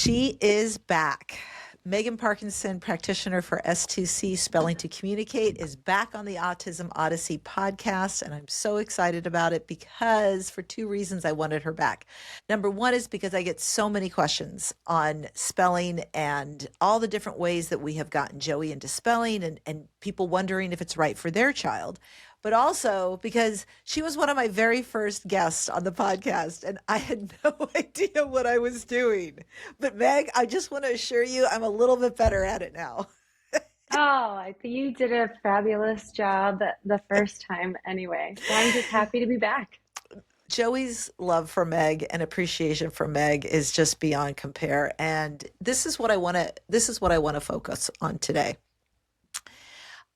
She is back. Meghann Parkinson, practitioner for S2C Spelling to Communicate, is back on the Autism Odyssey podcast, and I'm so excited about it because for two reasons I wanted her back. Number one is because I get so many questions on spelling and all the different ways that we have gotten Joey into spelling and people wondering if it's right for their child. But also because she was one of my very first guests on the podcast and I had no idea what I was doing. But Meg, I just want to assure you I'm a little bit better at it now. Oh, I think you did a fabulous job the first time anyway. So I'm just happy to be back. Joey's love for Meg and appreciation for Meg is just beyond compare. And this is what I want to focus on today.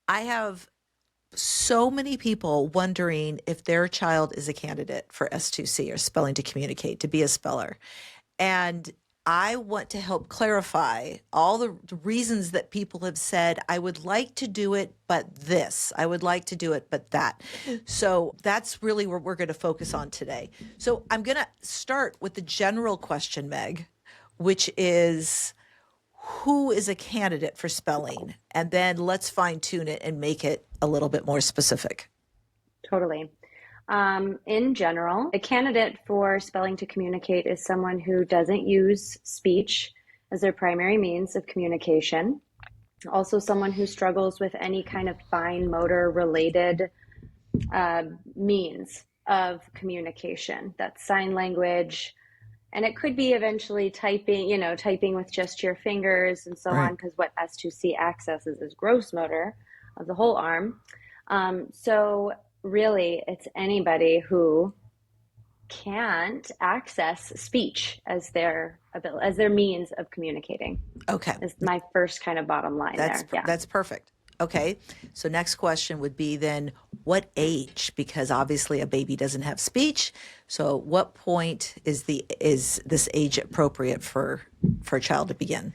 I have so many people wondering if their child is a candidate for S2C or Spelling to Communicate, to be a speller. And I want to help clarify all the reasons that people have said, I would like to do it, but this, I would like to do it, but that. So that's really what we're going to focus on today. So I'm going to start with the general question, Meg, which is, who is a candidate for spelling? And then let's fine tune it and make it a little bit more specific. Totally. In general, a candidate for Spelling to Communicate is someone who doesn't use speech as their primary means of communication. Also someone who struggles with any kind of fine motor related means of communication. That's sign language. And it could be eventually typing with just your fingers and so on, because what S2C accesses is gross motor of the whole arm. So really, it's anybody who can't access speech as their means of communicating. Okay. Is my first kind of bottom line there. Yeah. That's perfect. Okay. So next question would be then, what age? Because obviously a baby doesn't have speech. So what point is this age appropriate for a child to begin?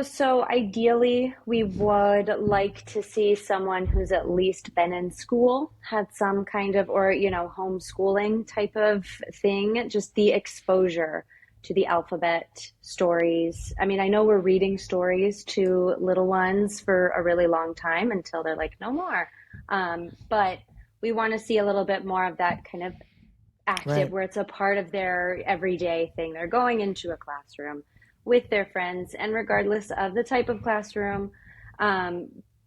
So ideally we would like to see someone who's at least been in school, had some kind of, or, homeschooling type of thing, just the exposure to the alphabet, stories. I mean, I know we're reading stories to little ones for a really long time until they're like, no more. But we want to see a little bit more of that kind of active, right, where it's a part of their everyday thing. They're going into a classroom with their friends, and regardless of the type of classroom,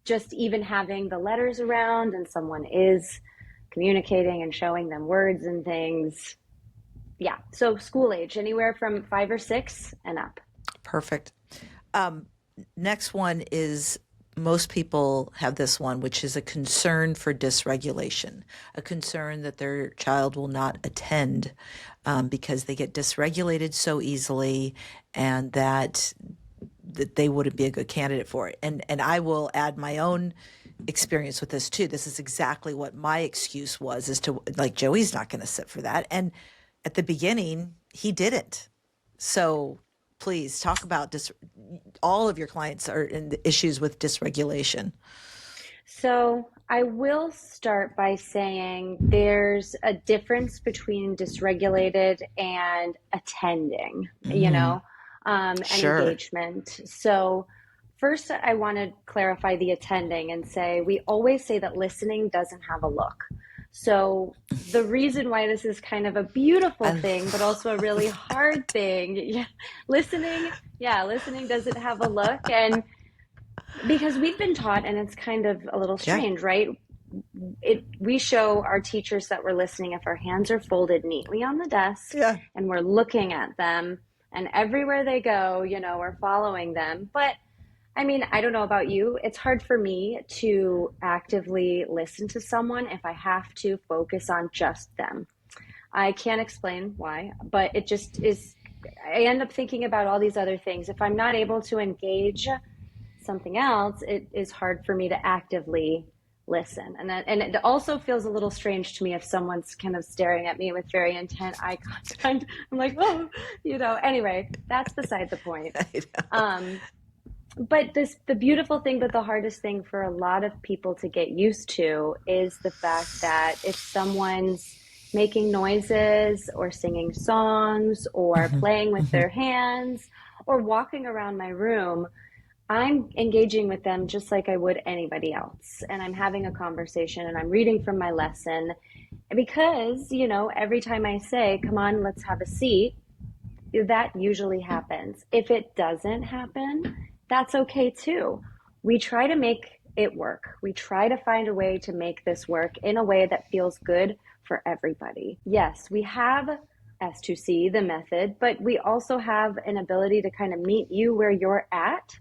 just even having the letters around and someone is communicating and showing them words and things. Yeah. So school age, anywhere from 5 or 6 and up. Perfect. Next one is, most people have this one, which is a concern for dysregulation, a concern that their child will not attend because they get dysregulated so easily, and that they wouldn't be a good candidate for it. And I will add my own experience with this too. This is exactly what my excuse was, as to like, Joey's not going to sit for that. And at the beginning, he didn't. So please talk about all of your clients are in the issues with dysregulation. So I will start by saying there's a difference between dysregulated and attending, and Sure, engagement. So first, I want to clarify the attending and say, we always say that listening doesn't have a look. So the reason why this is kind of a beautiful thing, but also a really hard thing, listening doesn't have a look. And because we've been taught, and it's kind of a little strange, right? We show our teachers that we're listening if our hands are folded neatly on the desk, and we're looking at them, and everywhere they go, we're following them. But I mean, I don't know about you. It's hard for me to actively listen to someone if I have to focus on just them. I can't explain why, but it just is. I end up thinking about all these other things. If I'm not able to engage something else, it is hard for me to actively listen. And it also feels a little strange to me if someone's kind of staring at me with very intent eye contact. I'm like, oh, anyway, that's beside the point. But the beautiful thing, but the hardest thing for a lot of people to get used to is the fact that if someone's making noises or singing songs or Hmm. playing with Hmm. their hands or walking around my room, I'm engaging with them just like I would anybody else. And I'm having a conversation and I'm reading from my lesson because, every time I say, come on, let's have a seat, that usually happens. If it doesn't happen, that's okay too. We try to make it work. We try to find a way to make this work in a way that feels good for everybody. Yes, we have S2C, the method, but we also have an ability to kind of meet you where you're at,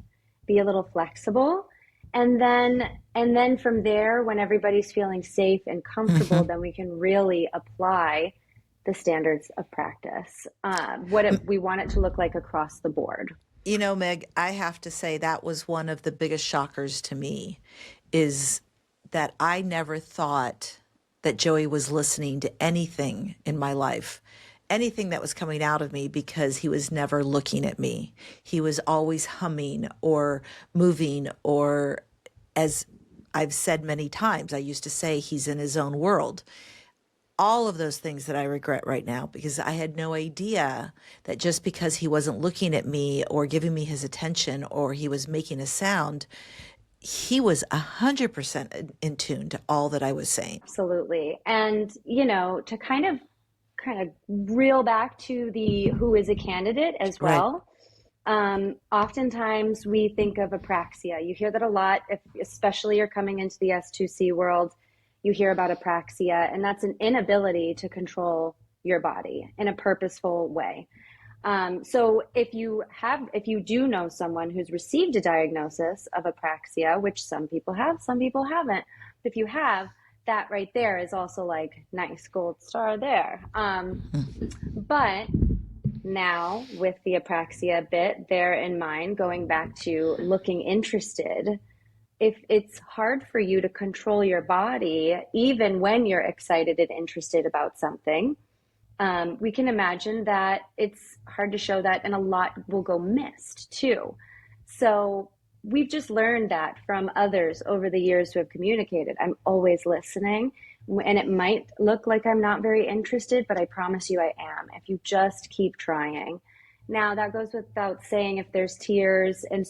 be a little flexible, and then from there, when everybody's feeling safe and comfortable, Hmm. then we can really apply the standards of practice, we want it to look like across the board. Meg, I have to say that was one of the biggest shockers to me is that I never thought that Joey was listening to anything in my life, anything that was coming out of me, because he was never looking at me. He was always humming or moving, or, as I've said many times, I used to say he's in his own world. All of those things that I regret right now, because I had no idea that just because he wasn't looking at me or giving me his attention or he was making a sound, he was 100% in tune to all that I was saying. Absolutely. And, to kind of reel back to the who is a candidate as Right. well. Oftentimes we think of apraxia. You hear that a lot, if especially you're coming into the S2C world, you hear about apraxia, and that's an inability to control your body in a purposeful way. So if you do know someone who's received a diagnosis of apraxia, which some people have, some people haven't, but if you have, that right there is also like nice gold star there. But now with the apraxia bit there in mind, going back to looking interested, if it's hard for you to control your body, even when you're excited and interested about something, we can imagine that it's hard to show that, and a lot will go missed too. So we've just learned that from others over the years who have communicated. I'm always listening, and it might look like I'm not very interested, but I promise you I am, if you just keep trying. Now, that goes without saying, if there's tears and,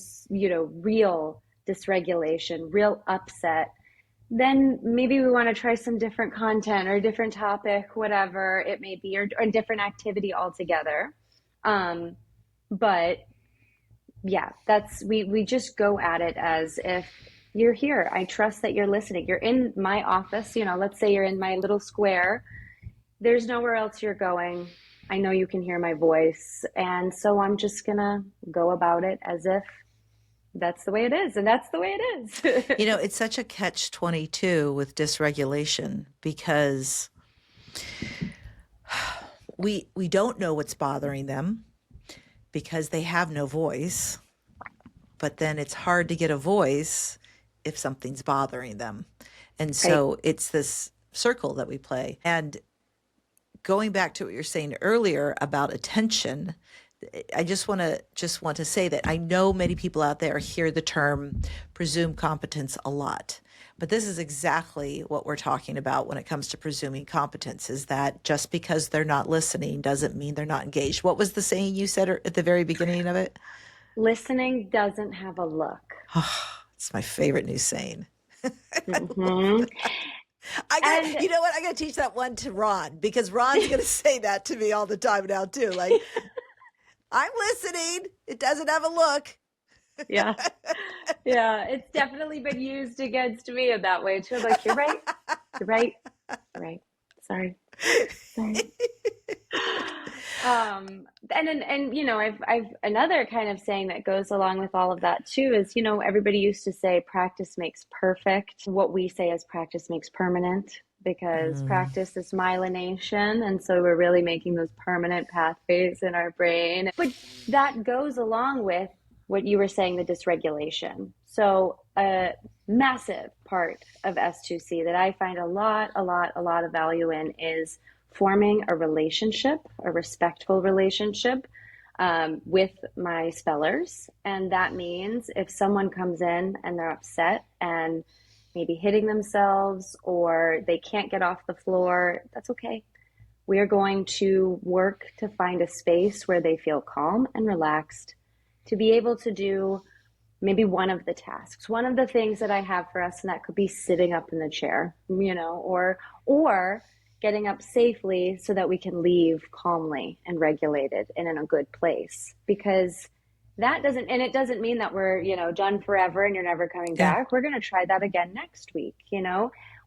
real dysregulation, real upset, then maybe we want to try some different content or a different topic, whatever it may be, or a different activity altogether. Um, but yeah, we just go at it as if you're here. I trust that you're listening. You're in my office, let's say you're in my little square. There's nowhere else you're going. I know you can hear my voice. And so I'm just gonna go about it as if that's the way it is, and that's the way it is. It's such a catch-22 with dysregulation, because we don't know what's bothering them because they have no voice, but then it's hard to get a voice if something's bothering them. And Right. so it's this circle that we play. And going back to what you're saying earlier about attention, I just want to say that I know many people out there hear the term presumed competence a lot. But this is exactly what we're talking about when it comes to presuming competence, is that just because they're not listening doesn't mean they're not engaged. What was the saying you said at the very beginning of it? Listening doesn't have a look. It's my favorite new saying. I love Hmm. that. I And got, you know what? I got to teach that one to Ron, because Ron's going to say that to me all the time now too. Like, I'm listening. It doesn't have a look. yeah, yeah, it's definitely been used against me in that way too. Like, you're right, you're right, you're right. Sorry, sorry. And I've another kind of saying that goes along with all of that too is, everybody used to say practice makes perfect. What we say is practice makes permanent, because Mm. practice is myelination, and so we're really making those permanent pathways in our brain. But that goes along with what you were saying, the dysregulation. So a massive part of S2C that I find a lot of value in is forming a relationship, a respectful relationship, with my spellers. And that means if someone comes in and they're upset and maybe hitting themselves or they can't get off the floor, that's okay. We are going to work to find a space where they feel calm and relaxed to be able to do maybe one of the tasks, one of the things that I have for us, and that could be sitting up in the chair, or getting up safely so that we can leave calmly and regulated and in a good place. Because that doesn't, and it doesn't mean that we're, done forever and you're never coming Yeah. back. We're going to try that again next week.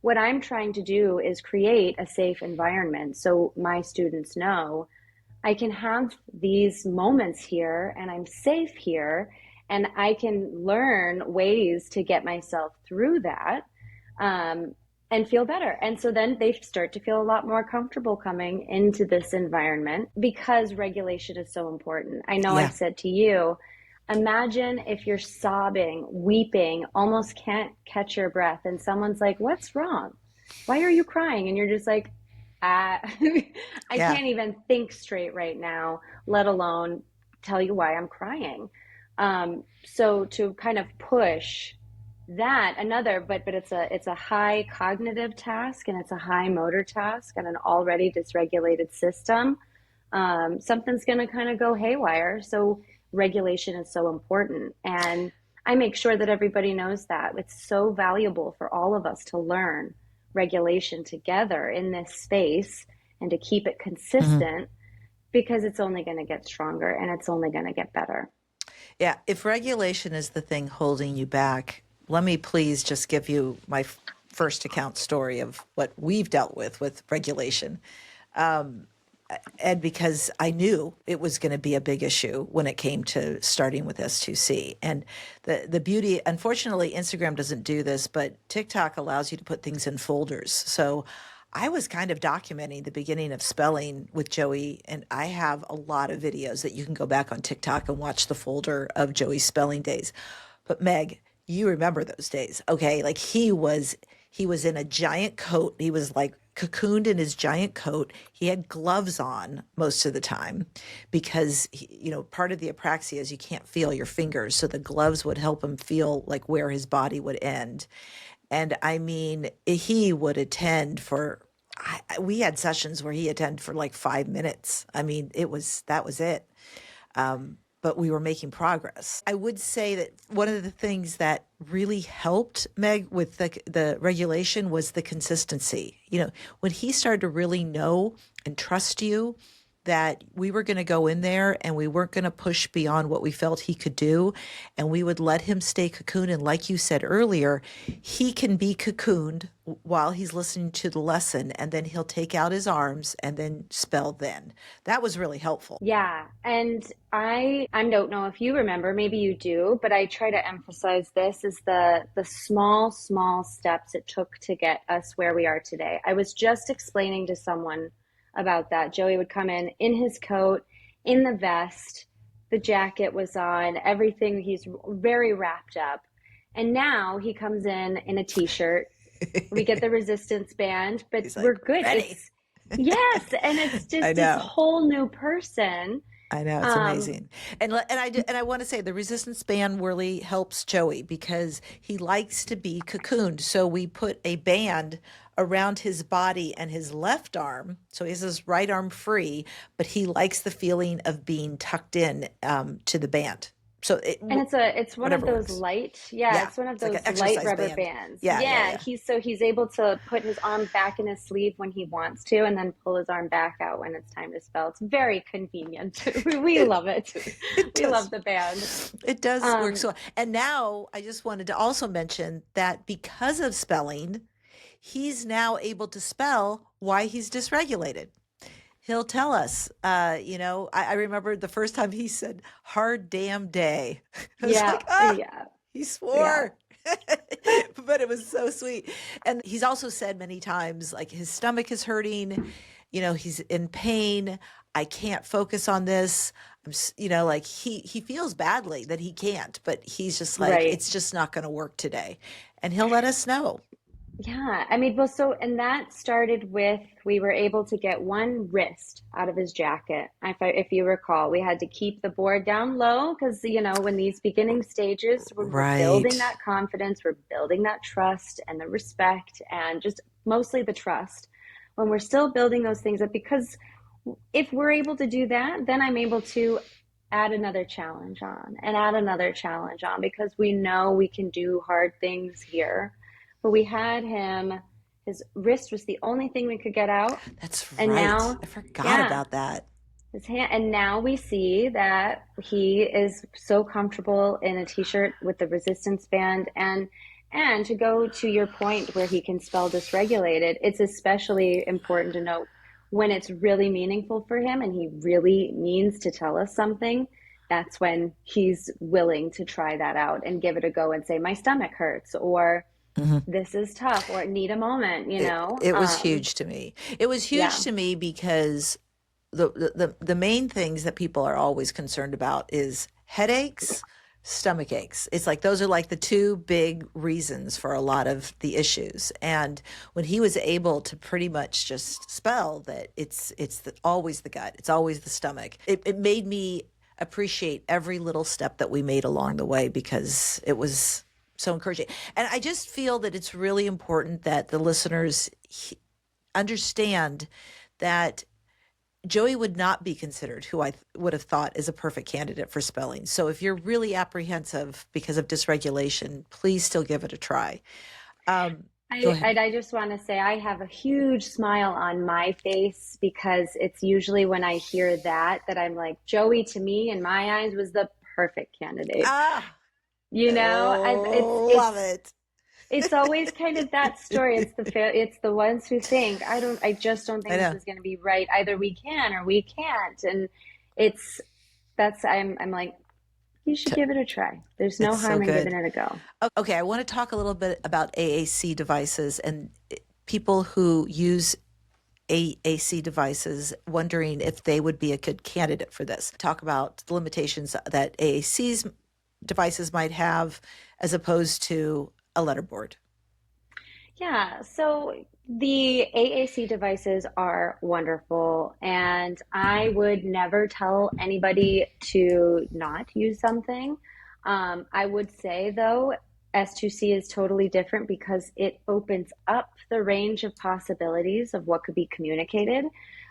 What I'm trying to do is create a safe environment so my students know I can have these moments here and I'm safe here and I can learn ways to get myself through that, and feel better. And so then they start to feel a lot more comfortable coming into this environment because regulation is so important. I know Yeah. I've said to you, imagine if you're sobbing, weeping, almost can't catch your breath, and someone's like, "What's wrong? Why are you crying?" And you're just like, I Yeah. can't even think straight right now, let alone tell you why I'm crying. So to kind of push that another, but it's a high cognitive task and it's a high motor task and an already dysregulated system. Something's going to kind of go haywire. So regulation is so important, and I make sure that everybody knows that it's so valuable for all of us to learn regulation together in this space and to keep it Mhm. consistent because it's only going to get stronger and it's only going to get better. Yeah. If regulation is the thing holding you back, let me please just give you my first account story of what we've dealt with regulation. And because I knew it was going to be a big issue when it came to starting with S2C. And the beauty, unfortunately, Instagram doesn't do this, but TikTok allows you to put things in folders. So I was kind of documenting the beginning of spelling with Joey, and I have a lot of videos that you can go back on TikTok and watch the folder of Joey's spelling days. But Meg, you remember those days, okay? Like he was in a giant coat. He was like cocooned in his giant coat. He had gloves on most of the time because part of the apraxia is you can't feel your fingers, so the gloves would help him feel like where his body would end. And I mean, he would attend for. We had sessions where he attended for like 5 minutes. I mean, that was it, but we were making progress. I would say that one of the things that really helped Meg with the regulation was the consistency. When he started to really know and trust you that we were going to go in there and we weren't going to push beyond what we felt he could do, and we would let him stay cocooned. And like you said earlier, he can be cocooned while he's listening to the lesson, and then he'll take out his arms and then spell then. That was really helpful. Yeah, and I don't know if you remember, maybe you do, but I try to emphasize this is the small steps it took to get us where we are today. I was just explaining to someone about that. Joey would come in his coat, in the vest, the jacket was on, everything, he's very wrapped up. And now he comes in a t-shirt. We get the resistance band, but He's we're like, good. ready. It's yes, and it's I just this know. whole new person. I know, it's Um, amazing. And I want to say the resistance band really helps Joey because he likes to be cocooned. So we put a band around his body and his left arm. So he has his right arm free, but he likes the feeling of being tucked in to the band. So and it's one of whatever those works. light, yeah, Yeah, it's one of it's like an those light exercise rubber band. bands. Yeah, yeah, Yeah, yeah. he's able to put his arm back in his sleeve when he wants to, and then pull his arm back out when it's time to spell. It's very convenient. We It love it. it We love does. the band. It does work Um, so well. And now I just wanted to also mention that because of spelling, he's now able to spell why he's dysregulated. He'll tell us, I remember the first time he said hard damn day. I was yeah, like, ah, yeah, he yeah. swore. But it was so sweet. And he's also said many times, like his stomach is hurting, he's in pain. I can't focus on this. Like he feels badly that he can't, but he's just like, Right. it's just not going to work today. And he'll let us know. Yeah, I mean, well, so, and that started with we were able to get one wrist out of his jacket. If you recall, we had to keep the board down low because, when these beginning stages, when we're building Right. that confidence, we're building that trust and the respect and just mostly the trust. when we're still building those things up, because if we're able to do that, then I'm able to add another challenge on and add another challenge on, because we know we can do hard things here. But we had him, his wrist was the only thing we could get out. That's And right. now, I forgot yeah, about that. his hand. And now we see that he is so comfortable in a t-shirt with the resistance band. And to go to your point where he can spell dysregulated, it's especially important to note when it's really meaningful for him and he really means to tell us something. That's when he's willing to try that out and give it a go and say, my stomach hurts, or Mhm. this is tough, or need a moment, It was huge to me. It was huge Yeah. to me because the main things that people are always concerned about is headaches, stomach aches. It's like those are like the two big reasons for a lot of the issues. And when he was able to pretty much just spell that always the gut, it's always the stomach, it made me appreciate every little step that we made along the way because it was so encouraging. And I just feel that it's really important that the listeners understand that Joey would not be considered who I would have thought is a perfect candidate for spelling. So if you're really apprehensive because of dysregulation, please still give it a try. Go ahead. I just want to say I have a huge smile on my face, because it's usually when I hear that I'm like, Joey to me in my eyes was the perfect candidate. Ah, love It's it. always kind of that story. It's the ones who think I just don't I think this know. is going to be right. Either we can or we can't, and it's that's I'm like, you should give it a try. There's no It's so harm in giving good. it a go. Okay, I want to talk a little bit about AAC devices and people who use AAC devices, wondering if they would be a good candidate for this. Talk about the limitations that AAC's devices might have as opposed to a letterboard. Yeah, so the AAC devices are wonderful, and I would never tell anybody to not use something. I would say, though, S2C is totally different because it opens up the range of possibilities of what could be communicated.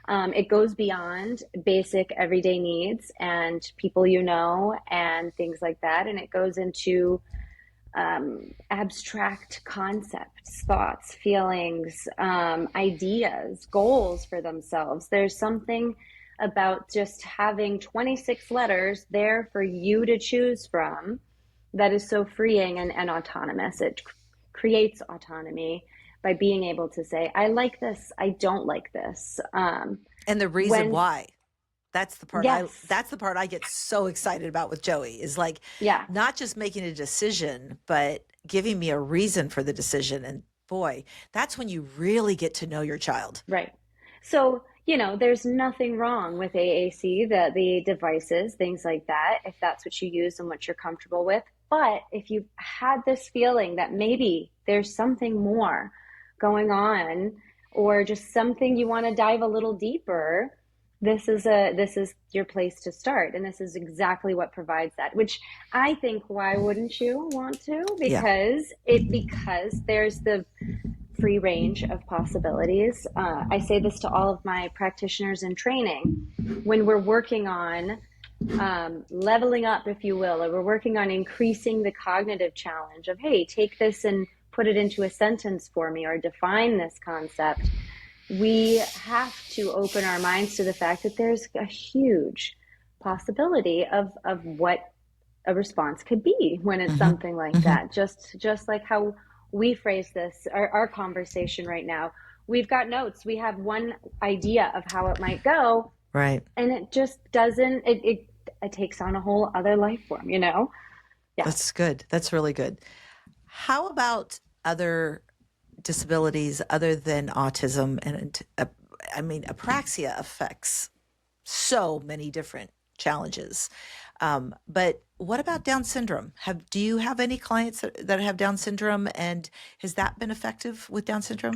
It goes beyond basic everyday needs and people and things like that, and it goes into abstract concepts, thoughts, feelings, ideas, goals for themselves. There's something about just having 26 letters there for you to choose from that is so freeing and autonomous. It creates autonomy by being able to say, I like this, I don't like this. And the reason When, why. yes, That's the part I get so excited about with Joey is like yeah, not just making a decision, but giving me a reason for the decision. And boy, that's when you really get to know your child. right. So, there's nothing wrong with AAC, the devices, things like that, if that's what you use and what you're comfortable with. But if you've had this feeling that maybe there's something more going on, or just something you want to dive a little deeper, this is your place to start. And this is exactly what provides that, which I think, why wouldn't you want to? Yeah. Because there's the free range of possibilities. I say this to all of my practitioners in training. When we're working on leveling up, if you will, or we're working on increasing the cognitive challenge of, hey, take this and put it into a sentence for me, or define this concept, we have to open our minds to the fact that there's a huge possibility of what a response could be when it's Hmm. something like Hmm. that. Just like how we phrase this, our conversation right now. We've got notes. We have one idea of how it might go, Right. and it just doesn't. It takes on a whole other life form. Yeah. That's good. That's really good. How about other disabilities other than autism? And I mean, apraxia affects so many different challenges. But what about Down syndrome? Do you have any clients that have Down syndrome, and has that been effective with Down syndrome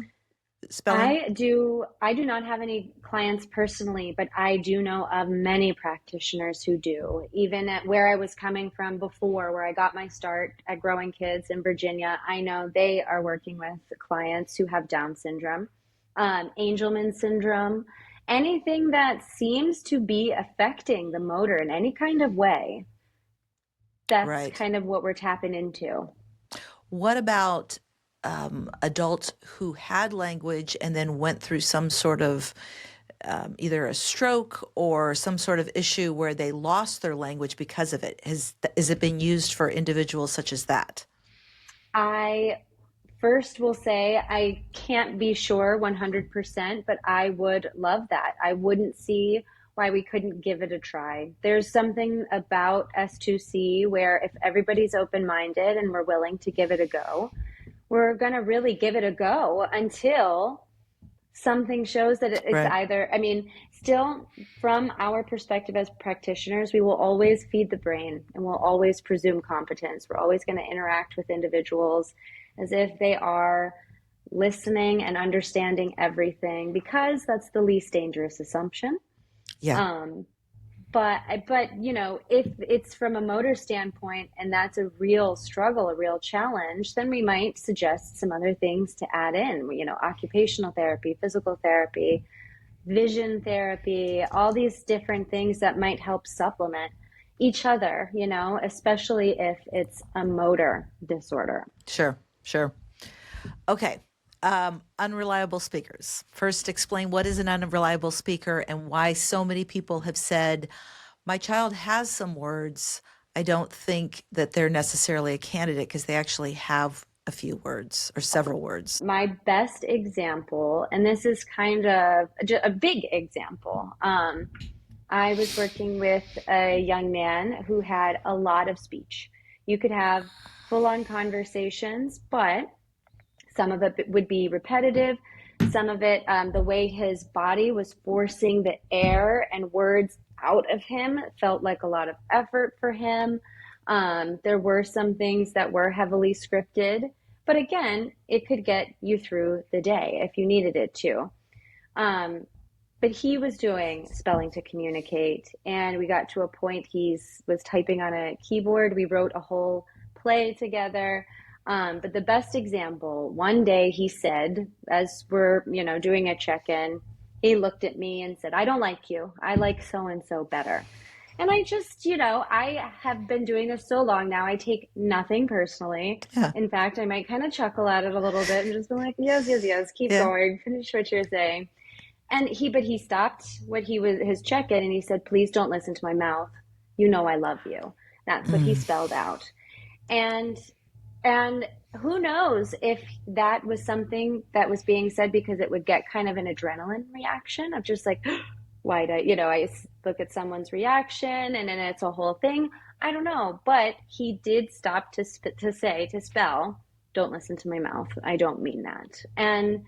spelling? I do not have any clients personally, but I do know of many practitioners who do. Even at where I was coming from before, where I got my start at Growing Kids in Virginia, I know they are working with clients who have Down syndrome. Angelman syndrome, anything that seems to be affecting the motor in any kind of way, that's Right. kind of what we're tapping into. What about adults who had language and then went through some sort of either a stroke or some sort of issue where they lost their language because of it? Is it been used for individuals such as that? I first will say I can't be sure 100%, but I would love that. I wouldn't see why we couldn't give it a try. There's something about S2C where if everybody's open minded and we're willing to give it a go, we're going to really give it a go until something shows that it's Right. either, I mean, still from our perspective as practitioners, we will always feed the brain and we'll always presume competence. We're always going to interact with individuals as if they are listening and understanding everything because that's the least dangerous assumption. Yeah. Um, but you know, if it's from a motor standpoint and that's a real struggle, a real challenge, then we might suggest some other things to add in, you know, occupational therapy, physical therapy, vision therapy, all these different things that might help supplement each other, you know, especially if it's a motor disorder. Sure. Sure. Okay. Unreliable speakers. First, explain what is an unreliable speaker and why so many people have said, my child has some words. I don't think that they're necessarily a candidate because they actually have a few words or several words. My best example, and this is kind of a big example. I was working with a young man who had a lot of speech. You could have full on conversations, but some of it would be repetitive. Some of it, the way his body was forcing the air and words out of him, felt like a lot of effort for him. There were some things that were heavily scripted, but again, it could get you through the day if you needed it to. Um, but he was doing spelling to communicate, and we got to a point he was typing on a keyboard. We wrote a whole play together. But the best example, one day he said, as we're, you know, doing a check-in, he looked at me and said, I don't like you. I like so-and-so better. And I just, you know, I have been doing this so long now, I take nothing personally. Yeah. In fact, I might kind of chuckle at it a little bit and just be like, yes, yes, yes, keep Yeah. going, finish what you're saying. But he stopped what he was, his check-in, and he said, please don't listen to my mouth. You know I love you. That's what he Mm. spelled out. And and who knows if that was something that was being said because it would get kind of an adrenaline reaction of just like, why do you know, I look at someone's reaction and then it's a whole thing. I don't know, but he did stop to spell, don't listen to my mouth. I don't mean that. And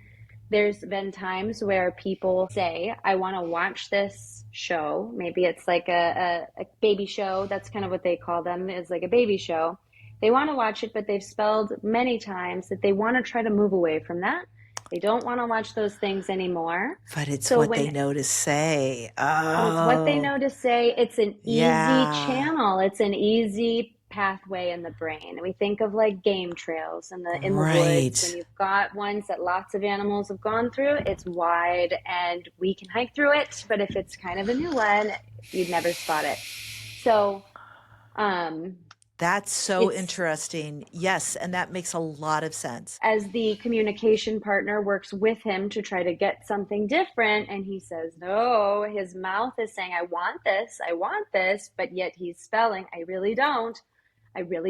there's been times where people say, I want to watch this show. Maybe it's like a baby show. That's kind of what they call them, is like a baby show. They want to watch it, but they've spelled many times that they want to try to move away from that. They don't want to watch those things anymore. But it's So what when they know to say. but it's what they Oh, know to say. It's an easy yeah. channel. It's an easy pathway in the brain. We think of like game trails in the woods. When Right. you've got ones that lots of animals have gone through, it's wide and we can hike through it. But if it's kind of a new one, you'd never spot it. So um, That's so it's interesting. Yes, and that makes a lot of sense. as the communication partner works with him to try to get something different, and he says no, his mouth is saying I want this, but yet he's spelling I really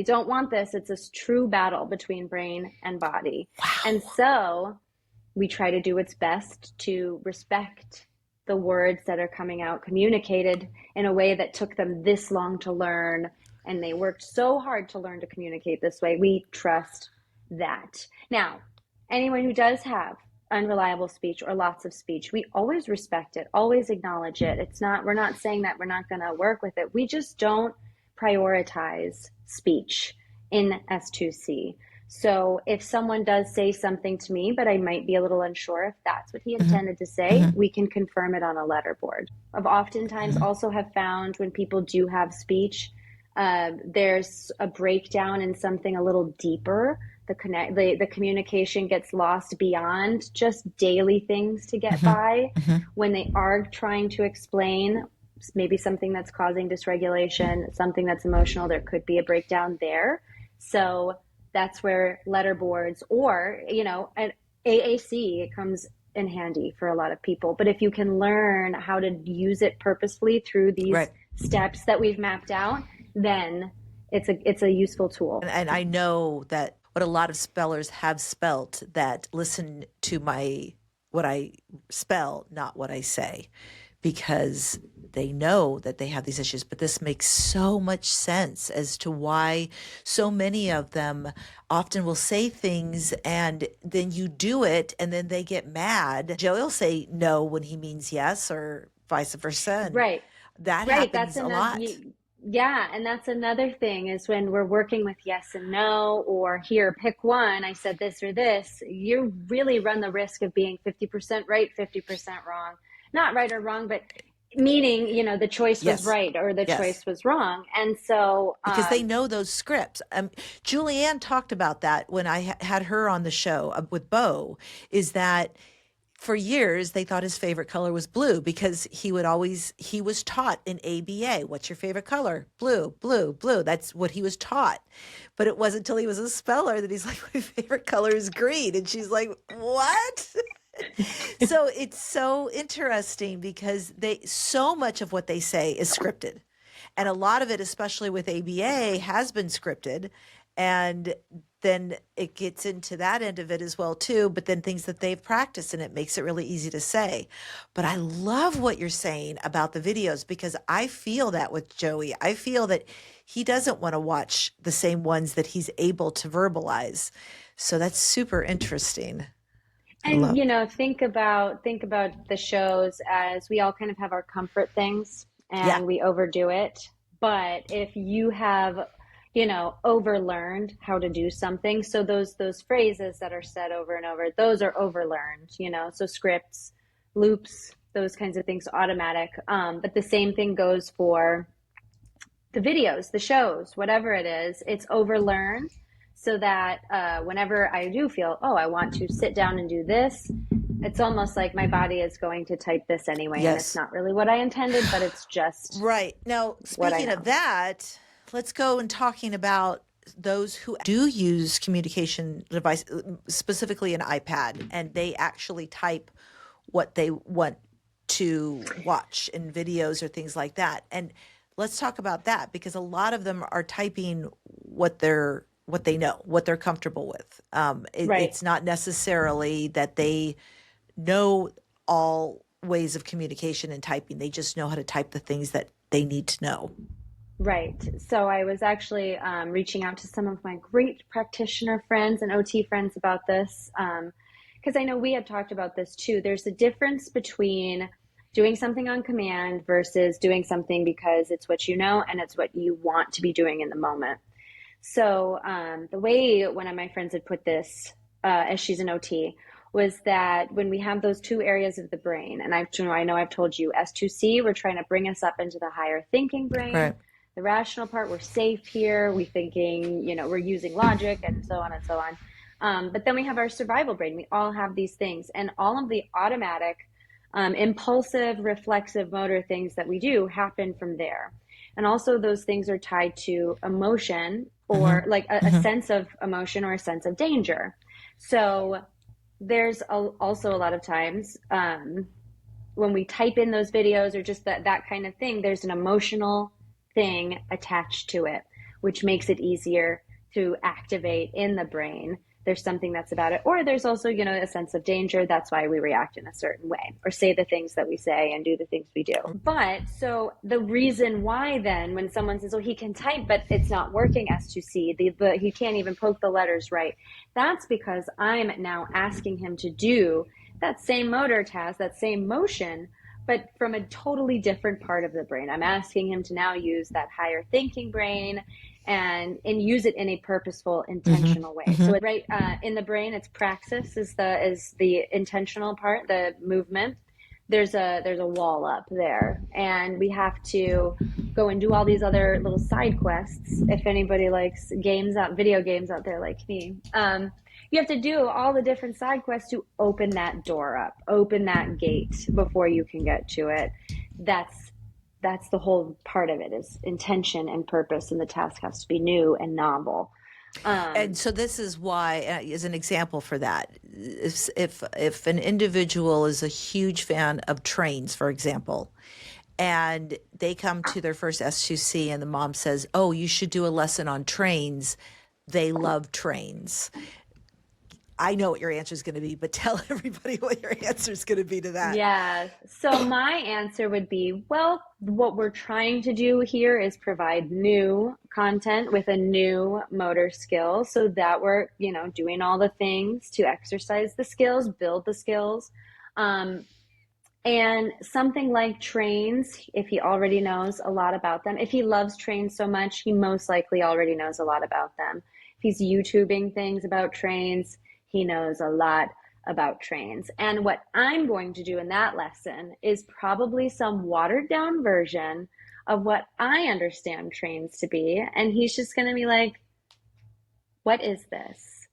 don't want this. It's a true battle between brain and body. And Wow. so we try to do its best to respect the words that are coming out communicated in a way that took them this long to learn, and they worked so hard to learn to communicate this way. We trust that. Now, anyone who does have unreliable speech or lots of speech, we always respect it, always acknowledge it. It's not, we're not saying that we're not going to work with it. We just don't prioritize speech in S2C. So if someone does say something to me, but I might be a little unsure if that's what he Hmm. intended to say, Hmm. we can confirm it on a letterboard. I've oftentimes Hmm. also have found when people do have speech, there's a breakdown in something a little deeper the communication gets lost beyond just daily things to get by when they are trying to explain maybe something that's causing dysregulation, something that's emotional. There could be a breakdown there. So that's where letter boards or, an AAC, it comes in handy for a lot of people. But if you can learn how to use it purposefully through these Right. steps that we've mapped out, then it's a useful tool. And I know that what a lot of spellers have spelt, that listen to what I spell, not what I say, because they know that they have these issues. But this makes so much sense as to why so many of them often will say things and then you do it and then they get mad. Joey will say no when he means yes, or vice versa. And Right. that Right. happens a lot. Yeah. And that's another thing is when we're working with yes and no, or here, pick one, I said this or this, you really run the risk of being 50% right, 50% wrong. Not right or wrong, but meaning, the choice was Yes. right or the Yes. choice was wrong. And so, because they know those scripts. Julianne talked about that when I had her on the show with Bo, is that for years they thought his favorite color was blue because he was taught in ABA, what's your favorite color? Blue, blue, blue. That's what he was taught. But it wasn't until he was a speller that he's like, my favorite color is green. And she's like, what? So it's so interesting because so much of what they say is scripted. And a lot of it, especially with ABA, has been scripted. And then it gets into that end of it as well, too. But then things that they've practiced, and it makes it really easy to say. But I love what you're saying about the videos, because I feel that with Joey. I feel that he doesn't want to watch the same ones that he's able to verbalize. So that's super interesting. and think about the shows as we all kind of have our comfort things Yeah. and we overdo it. But if you have overlearned how to do something, so those phrases that are said over and over, those are overlearned, so scripts, loops, those kinds of things, automatic. But the same thing goes for the videos, the shows, whatever it is, it's overlearned, so that whenever I do feel, oh, I want to sit down and do this, it's almost like my body is going to type this anyway. Yes. And it's not really what I intended, but it's just right. Now, speaking of that, let's go and talking about those who do use communication device, specifically an iPad, and they actually type what they want to watch in videos or things like that. And let's talk about that, because a lot of them are typing what they know, what they're comfortable with. Right. It's not necessarily that they know all ways of communication and typing. They just know how to type the things that they need to know. Right. So I was actually reaching out to some of my great practitioner friends and OT friends about this, because I know we had talked about this too. There's a difference between doing something on command versus doing something because it's what you know and it's what you want to be doing in the moment. So the way one of my friends had put this, as she's an OT, was that when we have those two areas of the brain, and I know I've told you S2C, we're trying to bring us up into the higher thinking brain. Right. The rational part, we're safe here. We're thinking, we're using logic and so on and so on. But then we have our survival brain. We all have these things, and all of the automatic, impulsive, reflexive motor things that we do happen from there. And also those things are tied to emotion, or like a sense of emotion or a sense of danger. So there's also a lot of times when we type in those videos or just that kind of thing, there's an emotional thing attached to it, which makes it easier to activate in the brain. There's something that's about it. Or there's also, a sense of danger. That's why we react in a certain way, or say the things that we say and do the things we do. But so the reason why then, when someone says, oh, he can type, but it's not working S2C, he can't even poke the letters right. That's because I'm now asking him to do that same motor task, that same motion, but from a totally different part of the brain. I'm asking him to now use that higher thinking brain and use it in a purposeful, intentional way. So right in the brain, it's praxis is the intentional part, the movement. there's a wall up there, and we have to go and do all these other little side quests. If anybody likes video games out there like me, you have to do all the different side quests to open that door up, open that gate before you can get to it. That's the whole part of it, is intention and purpose, and the task has to be new and novel. And Um, so this is why, as an example for that, if an individual is a huge fan of trains, for example, and they come to their first S2C and the mom says, "Oh, you should do a lesson on trains." They love trains. I know what your answer is going to be, but tell everybody what your answer is going to be to that. Yeah. So my answer would be, well, what we're trying to do here is provide new content with a new motor skill, so that we're, doing all the things to exercise the skills, build the skills. Um, and something like trains, if he already knows a lot about them, if he loves trains so much, he most likely already knows a lot about them. If he's YouTubing things about trains, he knows a lot about trains. And what I'm going to do in that lesson is probably some watered down version of what I understand trains to be. And he's just going to be like, what is this?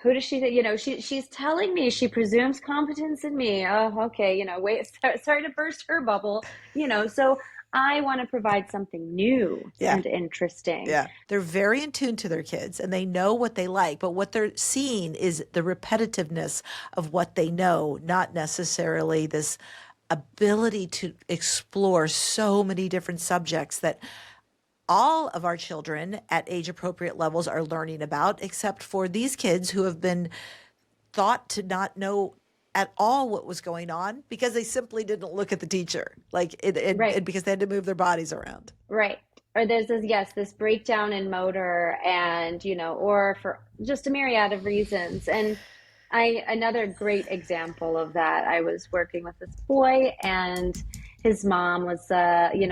Who does she, she's telling me she presumes competence in me. Oh, okay. Wait, sorry to burst her bubble, so I want to provide something new Yeah. and interesting. Yeah. They're very in tune to their kids and they know what they like, but what they're seeing is the repetitiveness of what they know, not necessarily this ability to explore so many different subjects that all of our children at age appropriate levels are learning about, except for these kids who have been thought to not know at all what was going on because they simply didn't look at the teacher, like Right. because they had to move their bodies around. Right. Or there's this breakdown in motor, and, or for just a myriad of reasons. And another great example of that, I was working with this boy, and his mom was,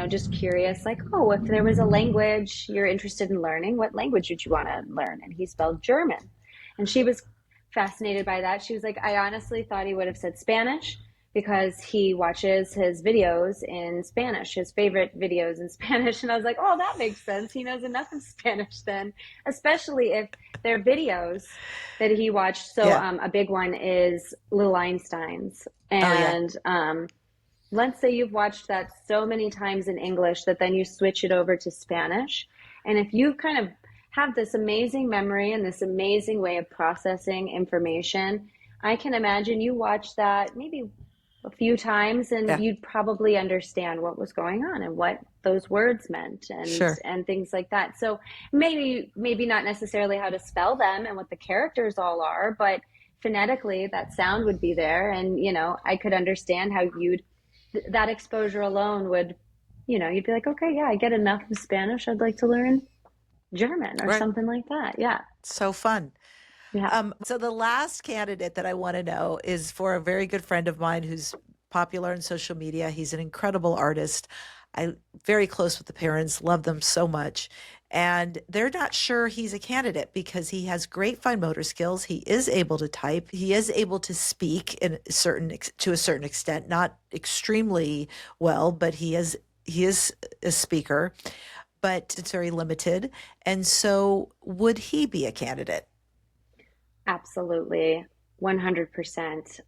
just curious, like, oh, if there was a language you're interested in learning, what language would you want to learn? And he spelled German. And she was fascinated by that. She was like, I honestly thought he would have said Spanish, because he watches his videos in Spanish, his favorite videos in Spanish. And I was like, oh, that makes sense. He knows enough in Spanish then, especially if they're videos that he watched. So Yeah. a big one is Little Einsteins. Oh, yeah. And let's say you've watched that so many times in English that then you switch it over to Spanish. And if you kind of have this amazing memory and this amazing way of processing information, I can imagine you watch that maybe a few times and Yeah. you'd probably understand what was going on and what those words meant, Sure. and things like that. So maybe not necessarily how to spell them and what the characters all are, but phonetically that sound would be there, and I could understand how that exposure alone would, you'd be like, okay, yeah, I get enough of Spanish, I'd like to learn German or Right. something like that. Yeah. So fun. Yeah. So the last candidate that I want to know is for a very good friend of mine who's popular on social media. He's an incredible artist. I very close with the parents, love them so much. And they're not sure he's a candidate because he has great fine motor skills. He is able to type. He is able to speak to a certain extent, not extremely well, but he is a speaker, but it's very limited. And so would he be a candidate? Absolutely. 100%.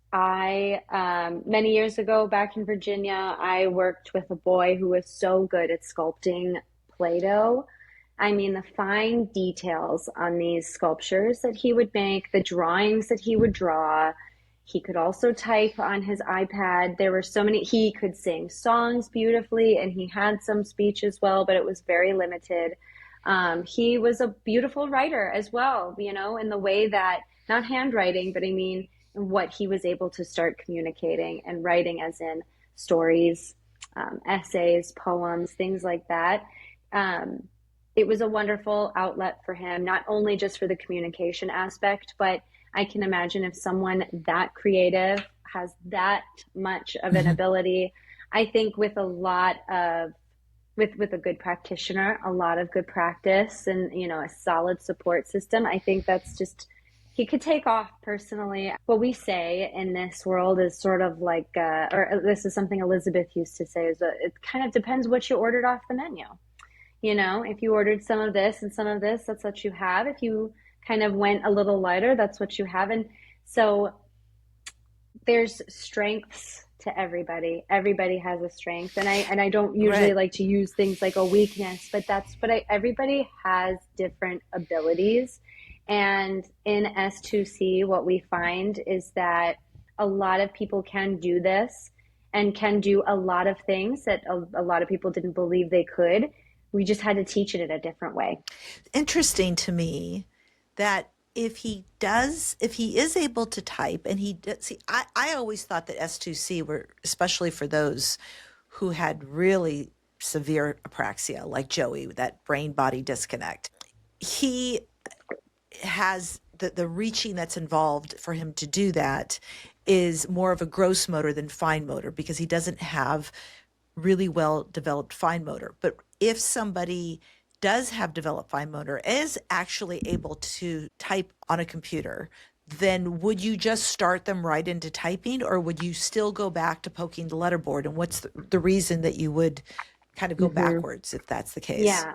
Many years ago back in Virginia, I worked with a boy who was so good at sculpting Play-Doh. I mean, the fine details on these sculptures that he would make, the drawings that he would draw. He could also type on his iPad. There were so many, he could sing songs beautifully, and he had some speech as well, but it was very limited. He was a beautiful writer as well, in the way that, not handwriting, but I mean, what he was able to start communicating and writing, as in stories, essays, poems, things like that. It was a wonderful outlet for him, not only just for the communication aspect, but I can imagine if someone that creative has that much of an ability, I think with a lot of with a good practitioner, a lot of good practice, and a solid support system, I think that's just He could take off personally. What we say in this world is sort of like, or this is something Elizabeth used to say, is that it kind of depends what you ordered off the menu. You know, if you ordered some of this and some of this, that's what you have. If you kind of went a little lighter, that's what you have. And so there's strengths to everybody. Everybody has a strength. And I don't usually Right. like to use things like a weakness, but everybody has different abilities. And in S2C, what we find is that a lot of people can do this and can do a lot of things that a lot of people didn't believe they could. We just had to teach it in a different way. Interesting to me that if he is able to type and see, I always thought that S2C were, especially for those who had really severe apraxia, like Joey, that brain body disconnect. He has the reaching that's involved for him to do that is more of a gross motor than fine motor because he doesn't have really well developed fine motor. But if somebody does have developed fine motor, is actually able to type on a computer, then would you just start them right into typing, or would you still go back to poking the letterboard? And what's the reason that you would kind of go Mm-hmm. backwards if that's the case? Yeah.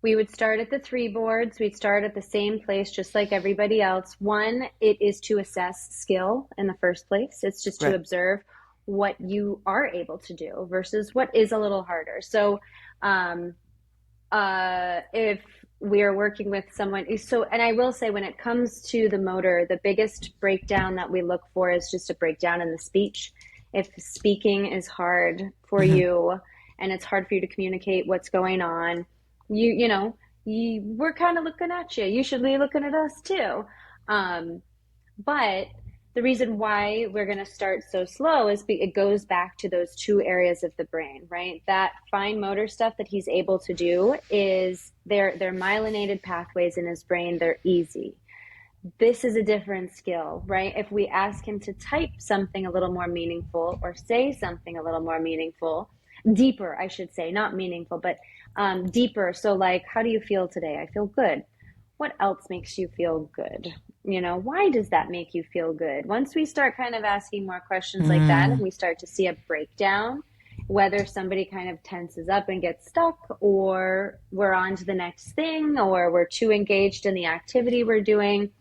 We would start at the three boards. We'd start at the same place, just like everybody else. One, it is to assess skill in the first place. It's just to Right. observe what you are able to do versus what is a little harder. So, um, if we are working with someone, and I will say when it comes to the motor, the biggest breakdown that we look for is just a breakdown in the speech. If speaking is hard for Hmm. you and it's hard for you to communicate what's going on, we're kind of looking at you. You should be looking at us too. Um, but the reason why we're going to start so slow is it goes back to those two areas of the brain, right? That fine motor stuff that he's able to do is they're myelinated pathways in his brain. They're easy. This is a different skill, right? If we ask him to type something a little more meaningful or say something a little more meaningful, deeper, I should say, not meaningful, but deeper. So, like, how do you feel today? I feel good. What else makes you feel good? Why does that make you feel good? Once we start kind of asking more questions like that and Mm. we start to see a breakdown, whether somebody kind of tenses up and gets stuck, or we're on to the next thing, or we're too engaged in the activity we're doing,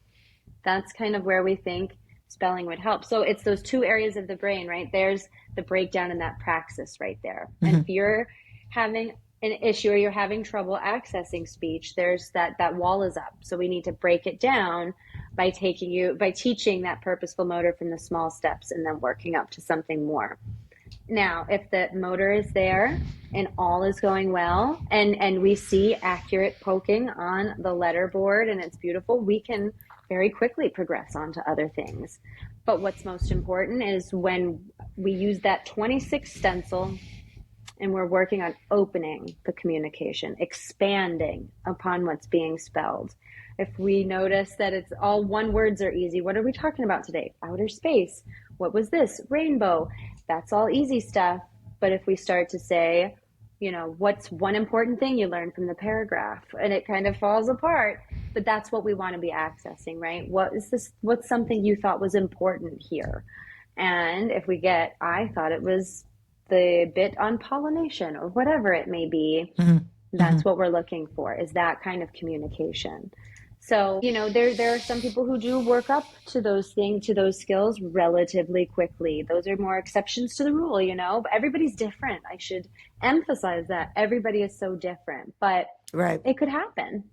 that's kind of where we think spelling would help. So it's those two areas of the brain, right? There's the breakdown in that praxis right there. And if Hmm. you're having an issue or you're having trouble accessing speech, there's that wall is up. So we need to break it down by teaching that purposeful motor from the small steps and then working up to something more. Now, if the motor is there and all is going well, and we see accurate poking on the letterboard and it's beautiful, we can very quickly progress on to other things. But what's most important is when we use that 26 stencil and we're working on opening the communication, expanding upon what's being spelled. If we notice that it's all one words are easy, what are we talking about today? Outer space. What was this? Rainbow. That's all easy stuff. But if we start to say, what's one important thing you learned from the paragraph? And it kind of falls apart. But that's what we want to be accessing, right? What is this? What's something you thought was important here? And if we get, I thought it was the bit on pollination or whatever it may be, Hmm. Hmm. that's what we're looking for, is that kind of communication. So, there are some people who do work up to those things, to those skills relatively quickly. Those are more exceptions to the rule. But everybody's different. I should emphasize that everybody is so different, but Right. it could happen.